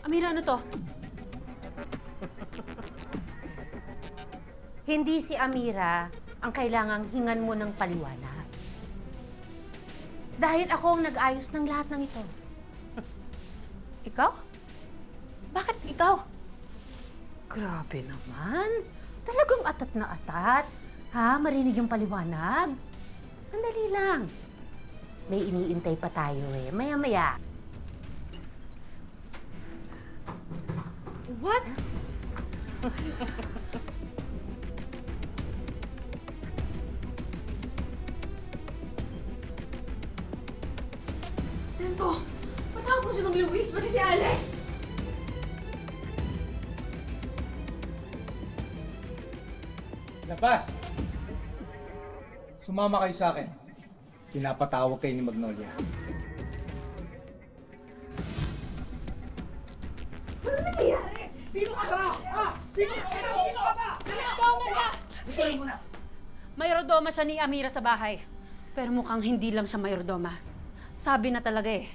Amira, ano to? Hindi si Amira ang kailangang hingan mo ng paliwanag. Dahil ako ang nag-ayos ng lahat ng ito. Ikaw? Bakit ikaw? Grabe naman. Talagang atat na atat. Ha? Marinig yung paliwanag? Sandali lang. May iniintay pa tayo eh. Maya-maya. What? Tento, patawag mo si Mang Luis, pati si Alex! Labas! Sumama kayo sa akin. Pinapatawag kayo ni Magnolia. Ano nangyayari? Sino ka ba? Sino ka ba? Mayordomo siya! Ituloy mo na! Mayordoma siya ni Amira sa bahay. Pero mukhang hindi lang siya mayordoma. Sabi na talaga eh.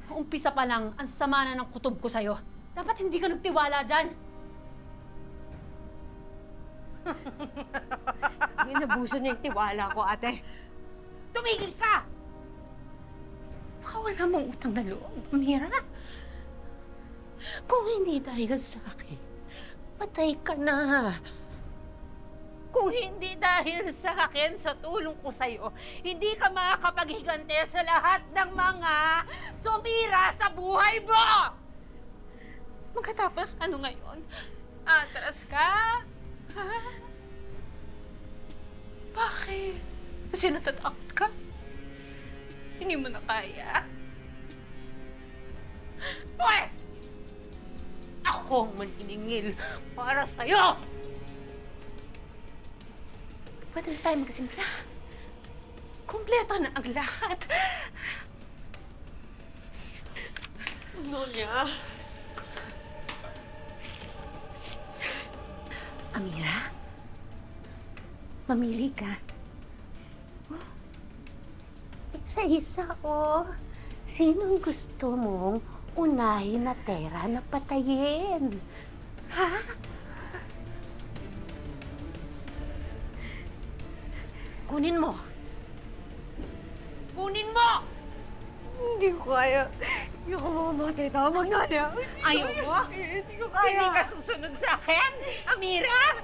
Umpisa pa lang, ang sama na ng kutob ko sa'yo. Dapat hindi ka nagtiwala dyan. Inabuso niya yung tiwala ko, ate. Tumigil ka! Baka wala mong utang na loob, Amira. Kung hindi dahil sa akin, patay ka na. Kung hindi dahil sa akin, sa tulong ko sa'yo, hindi ka makakapaghigante sa lahat ng mga sumira sa buhay mo! Magkatapos ano ngayon? Atras ka? Ha? Bakit? Kasi natatakot ka? Hindi mo na kaya? Pues! Ako ang maniningil para sa'yo! Pwede na tayo magsimula. Kompleto na ang lahat. Magnolia. Amira? Mamili ka. Oh. Isa-isa, oh. Sinong gusto mong unahin na tera na patayin? Ha? Kunin mo. Kunin mo! Hindi ko kaya. Hindi ko mamamatay. Tama, Magnolia. Ayaw mo? Hindi ko kaya. Hindi ka susunod sa akin, Amira?